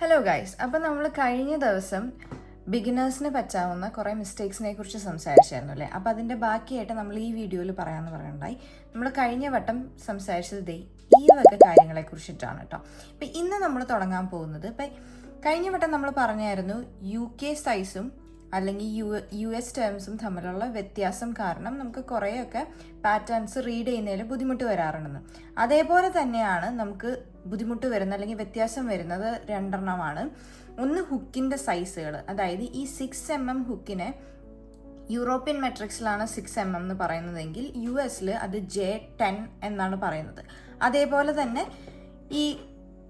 Hello guys, അപ്പോൾ നമ്മൾ കഴിഞ്ഞ ദിവസം ബിഗിനേഴ്സിന് പറ്റാവുന്ന കുറേ മിസ്റ്റേക്സിനെ കുറിച്ച് സംസാരിച്ചായിരുന്നു അല്ലേ. അപ്പോൾ അതിൻ്റെ ബാക്കിയായിട്ട് നമ്മൾ ഈ വീഡിയോയിൽ പറയാമെന്ന് പറയുന്നുണ്ടായി. നമ്മൾ കഴിഞ്ഞ വട്ടം സംസാരിച്ചത് ഈ വക കാര്യങ്ങളെ കുറിച്ചിട്ടാണ് കേട്ടോ. അപ്പം ഇന്ന് നമ്മൾ തുടങ്ങാൻ പോകുന്നത്, ഇപ്പം കഴിഞ്ഞ വട്ടം നമ്മൾ പറഞ്ഞായിരുന്നു UK സൈസും അല്ലെങ്കിൽ US ടേംസും തമ്മിലുള്ള വ്യത്യാസം കാരണം നമുക്ക് കുറേയൊക്കെ പാറ്റേൺസ് റീഡ് ചെയ്യുന്നതിൽ ബുദ്ധിമുട്ട് വരാറുണ്ടെന്ന്. അതേപോലെ തന്നെയാണ് നമുക്ക് ബുദ്ധിമുട്ട് വരുന്ന അല്ലെങ്കിൽ വ്യത്യാസം വരുന്നത് രണ്ടെണ്ണമാണ്. ഒന്ന് ഹുക്കിൻ്റെ സൈസുകൾ, അതായത് ഈ 6mm ഹുക്കിനെ യൂറോപ്യൻ മെട്രിക്സിലാണ് 6mm എന്ന് പറയുന്നതെങ്കിൽ US അത് J10 എന്നാണ് പറയുന്നത്. അതേപോലെ തന്നെ ഈ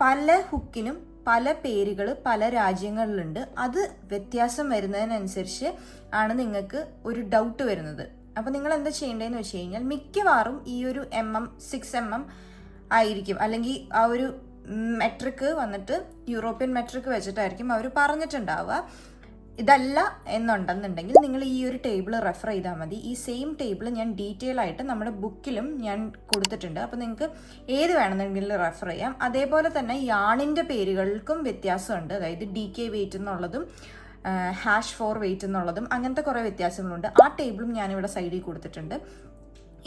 പല ഹുക്കിനും പല പേരുകൾ പല രാജ്യങ്ങളിലുണ്ട്. അത് വ്യത്യാസം വരുന്നതിനനുസരിച്ച് ആണ് നിങ്ങൾക്ക് ഒരു ഡൗട്ട് വരുന്നത്. അപ്പോൾ നിങ്ങൾ എന്താ ചെയ്യേണ്ടതെന്ന് വെച്ച് കഴിഞ്ഞാൽ, മിക്കവാറും ഈ ഒരു 6mm ആയിരിക്കും, അല്ലെങ്കിൽ ആ ഒരു മെട്രിക് വന്നിട്ട് യൂറോപ്യൻ മെട്രിക് വെച്ചിട്ടായിരിക്കും അവർ പറഞ്ഞിട്ടുണ്ടാവുക. ഇതല്ല എന്നുണ്ടെന്നുണ്ടെങ്കിൽ നിങ്ങൾ ഈ ഒരു ടേബിൾ റെഫർ ചെയ്താൽ മതി. ഈ സെയിം ടേബിൾ ഞാൻ ഡീറ്റെയിൽ ആയിട്ട് നമ്മുടെ ബുക്കിലും ഞാൻ കൊടുത്തിട്ടുണ്ട്. അപ്പോൾ നിങ്ങൾക്ക് ഏത് വേണമെന്നെങ്കിലും റെഫർ ചെയ്യാം. അതേപോലെ തന്നെ യാണിൻ്റെ പേരുകൾക്കും വ്യത്യാസമുണ്ട്. അതായത് DK വെയിറ്റ് എന്നുള്ളതും #4 വെയിറ്റ് എന്നുള്ളതും അങ്ങനത്തെ കുറേ വ്യത്യാസങ്ങളുണ്ട്. ആ ടേബിളും ഞാനിവിടെ സൈഡിൽ കൊടുത്തിട്ടുണ്ട്.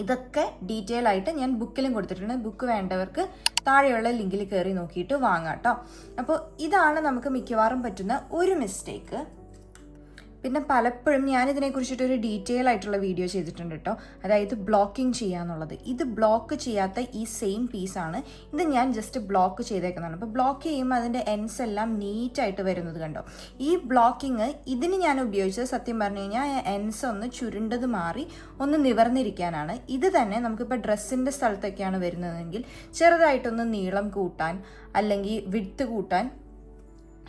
ഇതൊക്കെ ഡീറ്റെയിൽ ആയിട്ട് ഞാൻ ബുക്കിലും കൊടുത്തിട്ടുണ്ട്. ബുക്ക് വേണ്ടവർക്ക് താഴെയുള്ള ലിങ്കിൽ കയറി നോക്കിയിട്ട് വാങ്ങാം കേട്ടോ. അപ്പോൾ ഇതാണ് നമുക്ക് മിക്കവാറും പറ്റുന്ന ഒരു മിസ്റ്റേക്ക്. പിന്നെ പലപ്പോഴും ഞാനിതിനെക്കുറിച്ചിട്ടൊരു ഡീറ്റെയിൽ ആയിട്ടുള്ള വീഡിയോ ചെയ്തിട്ടുണ്ട് കേട്ടോ. അതായത് ബ്ലോക്കിംഗ് ചെയ്യാന്നുള്ളത്. ഇത് ബ്ലോക്ക് ചെയ്യാത്ത ഈ സെയിം പീസാണ്. ഇത് ഞാൻ ജസ്റ്റ് ബ്ലോക്ക് ചെയ്തേക്കുന്നതാണ്. അപ്പോൾ ബ്ലോക്ക് ചെയ്യുമ്പോൾ അതിൻ്റെ എൻസ് എല്ലാം നീറ്റായിട്ട് വരുന്നത് കണ്ടോ. ഈ ബ്ലോക്കിങ് ഇതിന് ഞാൻ ഉപയോഗിച്ചത് സത്യം പറഞ്ഞു കഴിഞ്ഞാൽ എൻസ് ഒന്ന് ചുരുണ്ടത് മാറി ഒന്ന് നിവർന്നിരിക്കാനാണ്. ഇത് തന്നെ നമുക്കിപ്പോൾ ഡ്രസ്സിൻ്റെ സ്ഥലത്തൊക്കെയാണ് വരുന്നതെങ്കിൽ ചെറുതായിട്ടൊന്ന് നീളം കൂട്ടാൻ, അല്ലെങ്കിൽ വിഡ്ത്ത് കൂട്ടാൻ,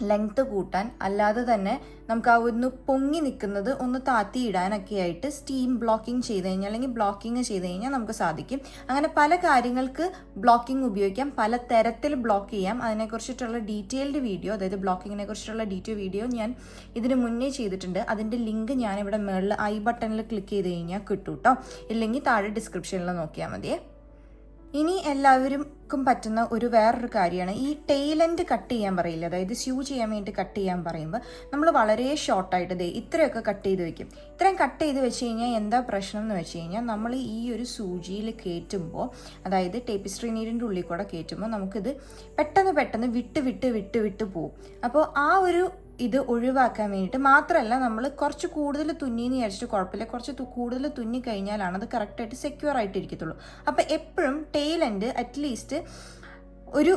ലെങ്ത്ത് കൂട്ടാൻ, അല്ലാതെ തന്നെ നമുക്ക് ആ ഒന്ന് പൊങ്ങി നിൽക്കുന്നത് ഒന്ന് താത്തി ഇടാനൊക്കെ ആയിട്ട് സ്റ്റീം ബ്ലോക്കിംഗ് ചെയ്ത് കഴിഞ്ഞാൽ അല്ലെങ്കിൽ ബ്ലോക്കിംഗ് ചെയ്ത് കഴിഞ്ഞാൽ നമുക്ക് സാധിക്കും. അങ്ങനെ പല കാര്യങ്ങൾക്ക് ബ്ലോക്കിംഗ് ഉപയോഗിക്കാം, പല തരത്തിൽ ബ്ലോക്ക് ചെയ്യാം. അതിനെക്കുറിച്ചിട്ടുള്ള ഡീറ്റെയിൽഡ് വീഡിയോ, അതായത് ബ്ലോക്കിങ്ങിനെ കുറിച്ചിട്ടുള്ള ഡീറ്റെയിൽ വീഡിയോ ഞാൻ ഇതിന് മുന്നേ ചെയ്തിട്ടുണ്ട്. അതിൻ്റെ ലിങ്ക് ഞാനിവിടെ മുകളിൽ ഐ ബട്ടണിൽ ക്ലിക്ക് ചെയ്ത് കഴിഞ്ഞാൽ കിട്ടും കേട്ടോ. ഇല്ലെങ്കിൽ താഴെ ഡിസ്ക്രിപ്ഷനിൽ നോക്കിയാൽ മതിയേ. ഇനി എല്ലാവർക്കും പറ്റുന്ന വേറൊരു കാര്യമാണ് ഈ ടെയിലെൻഡ് കട്ട് ചെയ്യാൻ പറയില്ല. അതായത് സ്യൂ ചെയ്യാൻ വേണ്ടി കട്ട് ചെയ്യാൻ പറയുമ്പോൾ നമ്മൾ വളരെ ഷോർട്ടായിട്ട് ഇത്രയൊക്കെ കട്ട് ചെയ്ത് വെക്കും. ഇത്രയും കട്ട് ചെയ്ത് വെച്ച് കഴിഞ്ഞാൽ എന്താ പ്രശ്നം എന്ന് വെച്ച് കഴിഞ്ഞാൽ, നമ്മൾ ഈ ഒരു സൂചിയിൽ കയറ്റുമ്പോൾ, അതായത് ടേപ്പിസ്ട്രി നീഡിൻ്റെ ഉള്ളിൽ കൂടെ കയറ്റുമ്പോൾ നമുക്കിത് പെട്ടെന്ന് വിട്ട് പോകും. അപ്പോൾ ആ ഒരു ഇത് ഒഴിവാക്കാൻ വേണ്ടിയിട്ട് മാത്രമല്ല, നമ്മൾ കുറച്ച് കൂടുതൽ തുന്നിയെന്ന് വിചാരിച്ചിട്ട് കുഴപ്പമില്ല, കുറച്ച് കൂടുതൽ തുന്നി കഴിഞ്ഞാലാണ് അത് കറക്റ്റായിട്ട് സെക്യൂർ ആയിട്ട് ഇരിക്കത്തുള്ളൂ. അപ്പോൾ എപ്പോഴും ടെയിൽ എൻഡ് അറ്റ്ലീസ്റ്റ് ഒരു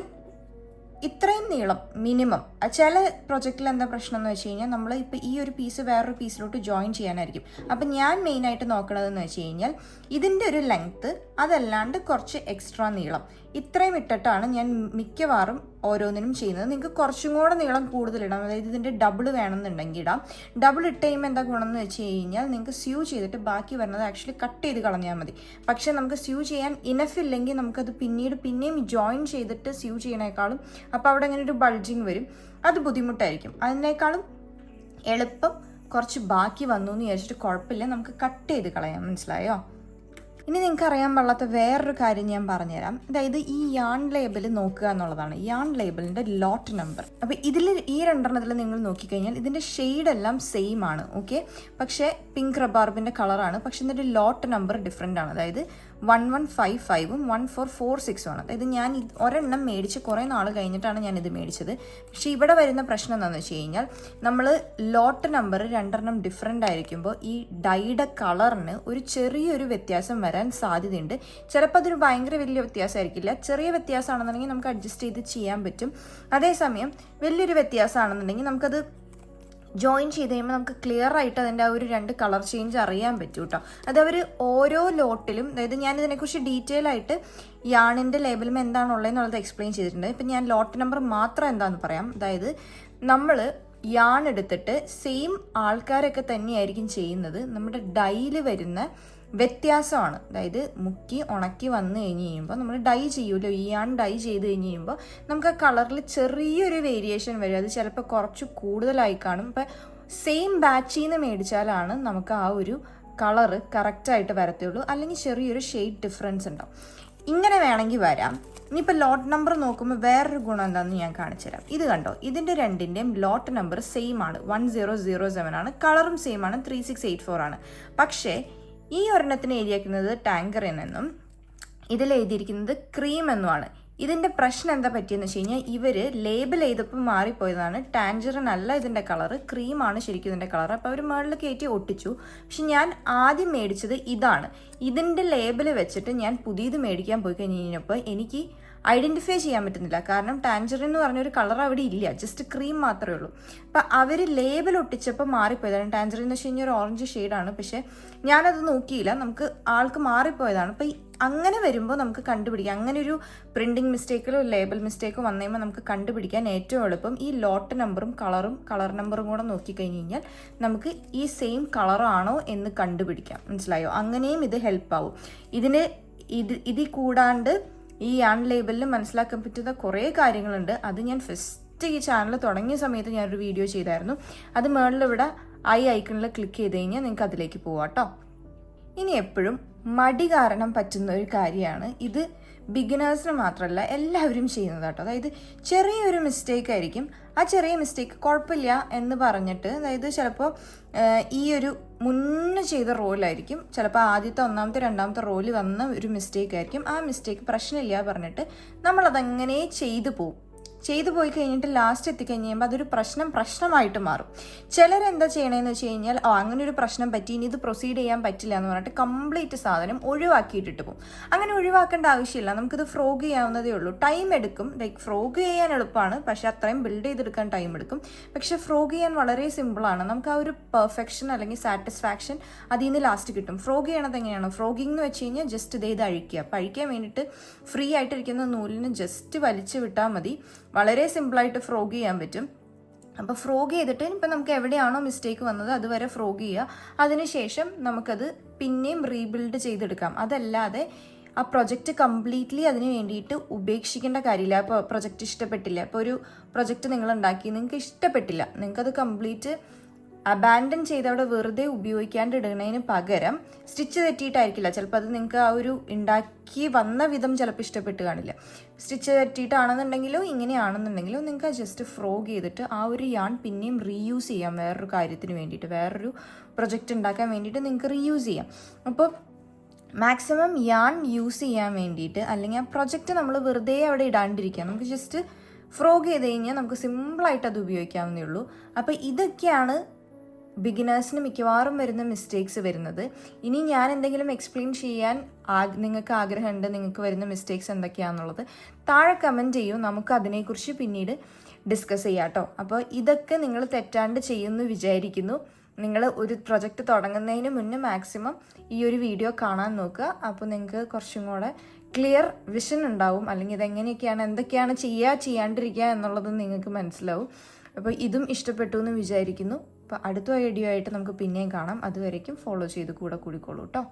ഇത്രയും നീളം മിനിമം. ചില പ്രൊജക്റ്റിൽ എന്താ പ്രശ്നം എന്ന് വെച്ച് കഴിഞ്ഞാൽ, നമ്മൾ ഇപ്പോൾ ഈ ഒരു പീസ് വേറൊരു പീസിലോട്ട് ജോയിൻ ചെയ്യാനായിരിക്കും. അപ്പം ഞാൻ മെയിനായിട്ട് നോക്കണതെന്ന് വെച്ച് കഴിഞ്ഞാൽ ഇതിൻ്റെ ഒരു ലെങ്ത്ത് അതല്ലാണ്ട് കുറച്ച് എക്സ്ട്രാ നീളം ഇത്രയും ഇട്ടിട്ടാണ് ഞാൻ മിക്കവാറും ഓരോന്നിനും ചെയ്യുന്നത്. നിങ്ങൾക്ക് കുറച്ചും കൂടെ നീളം കൂടുതലിടാം, അതായത് ഇതിൻ്റെ ഡബിൾ വേണമെന്നുണ്ടെങ്കിൽ ഇടാം. ഡബിൾ ഇട്ട് കഴിയുമ്പോൾ എന്താ ഗുണമെന്ന് വെച്ച് കഴിഞ്ഞാൽ, നിങ്ങൾക്ക് സ്യൂ ചെയ്തിട്ട് ബാക്കി വരുന്നത് ആക്ച്വലി കട്ട് ചെയ്ത് കളഞ്ഞാൽ മതി. പക്ഷേ നമുക്ക് സ്യൂ ചെയ്യാൻ ഇനഫ് ഇല്ലെങ്കിൽ നമുക്കത് പിന്നെയും ജോയിൻ ചെയ്തിട്ട് സ്യൂ ചെയ്യണേക്കാളും അപ്പോൾ അവിടെ അങ്ങനെ ഒരു ബൾജിങ് വരും. അത് ബുദ്ധിമുട്ടായിരിക്കും. അതിനേക്കാളും എളുപ്പം കുറച്ച് ബാക്കി വന്നു എന്ന് വിചാരിച്ചിട്ട് കുഴപ്പമില്ല, നമുക്ക് കട്ട് ചെയ്ത് കളയാം. മനസ്സിലായോ? ഇനി നിങ്ങൾക്ക് അറിയാൻ പാടില്ലാത്ത വേറൊരു കാര്യം ഞാൻ പറഞ്ഞുതരാം. അതായത് ഈ യാൺ ലേബിൾ നോക്കുക എന്നുള്ളതാണ്. യാൺ ലേബിളിൻ്റെ ലോട്ട് നമ്പർ. അപ്പോൾ ഇതിൽ ഈ രണ്ടെണ്ണത്തിൽ നിങ്ങൾ നോക്കിക്കഴിഞ്ഞാൽ ഇതിൻ്റെ ഷെയ്ഡെല്ലാം സെയിം ആണ്, ഓക്കെ. പക്ഷേ പിങ്ക് റബാർബിൻ്റെ കളറാണ്, പക്ഷേ ഇതിൻ്റെ ലോട്ട് നമ്പർ ഡിഫറെൻ്റ് ആണ്. അതായത് 1155ഉം 1446ഉം ആണ്. അതായത് ഞാൻ ഒരെണ്ണം മേടിച്ച് കുറേ നാൾ കഴിഞ്ഞിട്ടാണ് ഞാനിത് മേടിച്ചത്. പക്ഷേ ഇവിടെ വരുന്ന പ്രശ്നം എന്താണെന്ന് വെച്ച് കഴിഞ്ഞാൽ, നമ്മൾ ലോട്ട് നമ്പർ രണ്ടെണ്ണം ഡിഫറെൻ്റ് ആയിരിക്കുമ്പോൾ ഈ ഡൈയുടെ കളറിന് ഒരു ചെറിയൊരു വ്യത്യാസം വരാൻ സാധ്യതയുണ്ട്. ചിലപ്പോൾ അതൊരു ഭയങ്കര വലിയ വ്യത്യാസമായിരിക്കില്ല. ചെറിയ വ്യത്യാസമാണെന്നുണ്ടെങ്കിൽ നമുക്ക് അഡ്ജസ്റ്റ് ചെയ്ത് ചെയ്യാൻ പറ്റും. അതേസമയം വലിയൊരു വ്യത്യാസമാണെന്നുണ്ടെങ്കിൽ നമുക്കത് ജോയിൻ ചെയ്ത് കഴിയുമ്പോൾ നമുക്ക് ക്ലിയർ ആയിട്ട് അതിൻ്റെ ആ ഒരു 2 കളർ ചേഞ്ച് അറിയാൻ പറ്റും കേട്ടോ. അത് അവർ ഓരോ ലോട്ടിലും, അതായത് ഞാനിതിനെക്കുറിച്ച് ഡീറ്റെയിൽ ആയിട്ട് യാണിൻ്റെ ലേബലും എന്താണുള്ളതെന്നുള്ളത് എക്സ്പ്ലെയിൻ ചെയ്തിട്ടുണ്ട്. ഇപ്പം ഞാൻ ലോട്ട് നമ്പർ മാത്രം എന്താണെന്ന് പറയാം. അതായത് നമ്മൾ യാൺ എടുത്തിട്ട് സെയിം ആൾക്കാരൊക്കെ തന്നെയായിരിക്കും ചെയ്യുന്നത്. നമ്മുടെ ഡൈയിൽ വരുന്ന വ്യത്യാസമാണ്. അതായത് മുക്കി ഉണക്കി വന്നു കഴിഞ്ഞ് കഴിയുമ്പോൾ നമ്മൾ ഡൈ ചെയ്യുമല്ലോ, ഈ യാൺ ഡൈ ചെയ്ത് കഴിഞ്ഞ് കഴിയുമ്പോൾ നമുക്ക് ആ കളറിൽ ചെറിയൊരു വേരിയേഷൻ വരും. അത് ചിലപ്പോൾ കുറച്ച് കൂടുതലായി കാണും. ഇപ്പം സെയിം ബാച്ചിൽ നിന്ന് മേടിച്ചാലാണ് നമുക്ക് ആ ഒരു കളറ് കറക്റ്റായിട്ട് വരത്തുള്ളൂ, അല്ലെങ്കിൽ ചെറിയൊരു ഷെയ്ഡ് ഡിഫറൻസ് ഉണ്ടാവും. ഇങ്ങനെ വേണമെങ്കിൽ വരാം. ഇനിയിപ്പോൾ ലോട്ട് നമ്പർ നോക്കുമ്പോൾ വേറൊരു ഗുണം എന്താണെന്ന് ഞാൻ കാണിച്ചുതരാം. ഇത് കണ്ടോ, ഇതിൻ്റെ രണ്ടിൻ്റെയും ലോട്ട് നമ്പർ സെയിം ആണ്, 1007 ആണ്. കളറും സെയിം ആണ്, 3684 ആണ്. പക്ഷേ ഈ ഒരെണ്ണത്തിന് എഴുതിയിരിക്കുന്നത് ടാങ്കറിൻ എന്നും ഇതിൽ എഴുതിയിരിക്കുന്നത് ക്രീം എന്നുമാണ്. ഇതിൻ്റെ പ്രശ്നം എന്താ പറ്റിയെന്ന് വെച്ച് കഴിഞ്ഞാൽ ഇവർ ലേബൽ ചെയ്തപ്പോൾ മാറിപ്പോയതാണ്. ടാഞ്ചറിൻ അല്ല ഇതിൻ്റെ കളറ്, ക്രീമാണ് ശരിക്കും ഇതിൻ്റെ കളർ. അപ്പോൾ അവർ മുകളിൽ കയറ്റി ഒട്ടിച്ചു. പക്ഷെ ഞാൻ ആദ്യം മേടിച്ചത് ഇതാണ്. ഇതിൻ്റെ ലേബൽ വെച്ചിട്ട് ഞാൻ പുതിയത് മേടിക്കാൻ പോയി കഴിഞ്ഞപ്പോൾ എനിക്ക് ഐഡൻറ്റിഫൈ ചെയ്യാൻ പറ്റുന്നില്ല. കാരണം ടാഞ്ചറിൻ എന്ന് പറഞ്ഞൊരു കളർ അവിടെ ഇല്ല, ജസ്റ്റ് ക്രീം മാത്രമേ ഉള്ളൂ. അപ്പം അവർ ലേബൽ ഒട്ടിച്ചപ്പോൾ മാറിപ്പോയതാണ്. ടാഞ്ചറിൻ എന്ന് വെച്ച് കഴിഞ്ഞാൽ ഒരു ഓറഞ്ച് ഷെയ്ഡാണ്, പക്ഷേ ഞാനത് നോക്കിയില്ല, നമുക്ക് ആൾക്ക് മാറിപ്പോയതാണ്. അപ്പം അങ്ങനെ വരുമ്പോൾ നമുക്ക് കണ്ടുപിടിക്കാം. അങ്ങനെ ഒരു പ്രിൻറ്റിങ് മിസ്റ്റേക്കിലോ ലേബൽ മിസ്റ്റേക്കോ വന്നു കഴിയുമ്പോൾ നമുക്ക് കണ്ടുപിടിക്കാൻ ഏറ്റവും എളുപ്പം ഈ ലോട്ട് നമ്പറും കളർ നമ്പറും കൂടെ നോക്കിക്കഴിഞ്ഞ് കഴിഞ്ഞാൽ നമുക്ക് ഈ സെയിം കളറാണോ എന്ന് കണ്ടുപിടിക്കാം. മനസ്സിലായോ? അങ്ങനെയും ഇത് ഹെൽപ്പാവും. ഇതിൽ കൂടാണ്ട് ഈ യാൺ ലേബലിൽ മനസ്സിലാക്കാൻ പറ്റുന്ന കുറേ കാര്യങ്ങളുണ്ട്. അത് ഞാൻ ഫസ്റ്റ് ഈ ചാനൽ തുടങ്ങിയ സമയത്ത് ഞാനൊരു വീഡിയോ ചെയ്തായിരുന്നു. അത് മുകളിൽ ഇവിടെ ഐക്കണിൽ ക്ലിക്ക് ചെയ്ത് കഴിഞ്ഞാൽ നിങ്ങൾക്ക് അതിലേക്ക് പോവാം കേട്ടോ. ഇനി എപ്പോഴും മടി കാരണം പറ്റുന്ന ഒരു കാര്യമാണ് ഇത്. ബിഗിനേഴ്സിന് മാത്രമല്ല എല്ലാവരും ചെയ്യുന്നത് കേട്ടോ. അതായത് ചെറിയൊരു മിസ്റ്റേക്ക് ആയിരിക്കും, ആ ചെറിയ മിസ്റ്റേക്ക് കുഴപ്പമില്ല എന്ന് പറഞ്ഞിട്ട്, അതായത് ചിലപ്പോൾ ഈ ഒരു മുന്നേ ചെയ്ത റോലായിരിക്കും, ചിലപ്പോൾ ആദ്യത്തെ ഒന്നാമത്തെ രണ്ടാമത്തെ റോല് വന്ന ഒരു മിസ്റ്റേക്ക് ആയിരിക്കും. ആ മിസ്റ്റേക്ക് പ്രശ്നമില്ല പറഞ്ഞിട്ട് നമ്മളതങ്ങനെ ചെയ്തു പോയി കഴിഞ്ഞിട്ട് ലാസ്റ്റ് എത്തിക്കഴിഞ്ഞ് കഴിയുമ്പോൾ അതൊരു പ്രശ്നമായിട്ട് മാറും. ചിലരെന്താ ചെയ്യണമെന്ന് വെച്ച് കഴിഞ്ഞാൽ അങ്ങനെ ഒരു പ്രശ്നം പറ്റി, ഇനി ഇത് പ്രൊസീഡ് ചെയ്യാൻ പറ്റില്ല എന്ന് പറഞ്ഞിട്ട് കംപ്ലീറ്റ് സാധനം ഒഴിവാക്കിയിട്ടിട്ട് പോകും. അങ്ങനെ ഒഴിവാക്കേണ്ട ആവശ്യമില്ല, നമുക്കിത് ഫ്രോഗ് ചെയ്യാവുന്നതേ ഉള്ളൂ. ടൈം എടുക്കും, ലൈക്ക് ഫ്രോഗ് ചെയ്യാൻ എളുപ്പമാണ്, പക്ഷെ അത്രയും ബിൽഡ് ചെയ്തെടുക്കാൻ ടൈം എടുക്കും. പക്ഷെ ഫ്രോഗ് ചെയ്യാൻ വളരെ സിമ്പിളാണ്. നമുക്ക് ആ ഒരു പെർഫെക്ഷൻ അല്ലെങ്കിൽ സാറ്റിസ്ഫാക്ഷൻ അതിൽ നിന്ന് ലാസ്റ്റ് കിട്ടും. ഫ്രോഗ് ചെയ്യണത് എങ്ങനെയാണ്? ഫ്രോഗിങ് എന്ന് വെച്ച് കഴിഞ്ഞാൽ ജസ്റ്റ് ഇത് അഴിക്കുക. അപ്പോൾ അഴിക്കാൻ വേണ്ടിയിട്ട് ഫ്രീ ആയിട്ടിരിക്കുന്ന നൂലിന് ജസ്റ്റ് വലിച്ചു വിട്ടാൽ മതി. വളരെ സിമ്പിളായിട്ട് ഫ്രോഗ് ചെയ്യാൻ പറ്റും. അപ്പോൾ ഫ്രോഗ് ചെയ്തിട്ട് ഇപ്പം നമുക്ക് എവിടെയാണോ മിസ്റ്റേക്ക് വന്നത് അതുവരെ ഫ്രോഗ് ചെയ്യുക. അതിനുശേഷം നമുക്കത് പിന്നെയും റീബിൽഡ് ചെയ്തെടുക്കാം. അതല്ലാതെ ആ പ്രൊജക്റ്റ് കംപ്ലീറ്റ്ലി അതിന് വേണ്ടിയിട്ട് ഉപേക്ഷിക്കേണ്ട കാര്യമില്ല. അപ്പോൾ പ്രൊജക്റ്റ് ഇഷ്ടപ്പെട്ടില്ല, ഇപ്പോൾ ഒരു പ്രൊജക്റ്റ് നിങ്ങൾ ഉണ്ടാക്കി, നിങ്ങൾക്ക് ഇഷ്ടപ്പെട്ടില്ല, നിങ്ങൾക്കത് കംപ്ലീറ്റ് അബാൻഡൻ ചെയ്ത് അവിടെ വെറുതെ ഉപയോഗിക്കാണ്ട് ഇടുന്നതിന് പകരം സ്റ്റിച്ച് തെറ്റിയിട്ടായിരിക്കില്ല, ചിലപ്പോൾ അത് നിങ്ങൾക്ക് ആ ഒരു ഉണ്ടാക്കി വന്ന വിധം ചിലപ്പോൾ ഇഷ്ടപ്പെട്ട് കാണില്ല. സ്റ്റിച്ച് തെറ്റിയിട്ടാണെന്നുണ്ടെങ്കിലോ ഇങ്ങനെയാണെന്നുണ്ടെങ്കിലോ നിങ്ങൾക്ക് ജസ്റ്റ് ഫ്രോഗ് ചെയ്തിട്ട് ആ ഒരു യാൺ പിന്നെയും റീയൂസ് ചെയ്യാം. വേറൊരു കാര്യത്തിന് വേണ്ടിയിട്ട്, വേറൊരു പ്രൊജക്റ്റ് ഉണ്ടാക്കാൻ വേണ്ടിയിട്ട് നിങ്ങൾക്ക് റീയൂസ് ചെയ്യാം. അപ്പോൾ മാക്സിമം യാൺ യൂസ് ചെയ്യാൻ വേണ്ടിയിട്ട്, അല്ലെങ്കിൽ ആ പ്രൊജക്റ്റ് നമ്മൾ വെറുതെ അവിടെ ഇടാണ്ടിരിക്കുക, നമുക്ക് ജസ്റ്റ് ഫ്രോഗ് ചെയ്ത് കഴിഞ്ഞാൽ നമുക്ക് സിമ്പിളായിട്ട് അത് ഉപയോഗിക്കാവുന്നേ ഉള്ളൂ. അപ്പോൾ ഇതൊക്കെയാണ് ബിഗിനേഴ്സിന് മിക്കവാറും വരുന്ന മിസ്റ്റേക്സ് വരുന്നത്. ഇനി ഞാൻ എന്തെങ്കിലും എക്സ്പ്ലെയിൻ ചെയ്യാൻ നിങ്ങൾക്ക് ആഗ്രഹമുണ്ട്, നിങ്ങൾക്ക് വരുന്ന മിസ്റ്റേക്സ് എന്തൊക്കെയാണെന്നുള്ളത് താഴെ കമൻറ്റ് ചെയ്യൂ, നമുക്ക് അതിനെക്കുറിച്ച് പിന്നീട് ഡിസ്കസ് ചെയ്യാം കേട്ടോ. അപ്പോൾ ഇതൊക്കെ നിങ്ങൾ തെറ്റാണ്ട് ചെയ്യുമെന്ന് വിചാരിക്കുന്നു. നിങ്ങൾ ഒരു പ്രൊജക്റ്റ് തുടങ്ങുന്നതിന് മുന്നേ മാക്സിമം ഈ ഒരു വീഡിയോ കാണാൻ നോക്കുക. അപ്പോൾ നിങ്ങൾക്ക് കുറച്ചും കൂടെ ക്ലിയർ വിഷൻ ഉണ്ടാവും, അല്ലെങ്കിൽ ഇതെങ്ങനെയൊക്കെയാണ് എന്തൊക്കെയാണ് ചെയ്യാണ്ടിരിക്കുക എന്നുള്ളത് നിങ്ങൾക്ക് മനസ്സിലാവും. അപ്പോൾ ഇതും ഇഷ്ടപ്പെട്ടു എന്ന് വിചാരിക്കുന്നു. അപ്പോൾ അടുത്ത വീഡിയോ ആയിട്ട് നമുക്ക് പിന്നെയും കാണാം. അതുവരേക്കും ഫോളോ ചെയ്ത് കൂടിക്കോളൂ കേട്ടോ.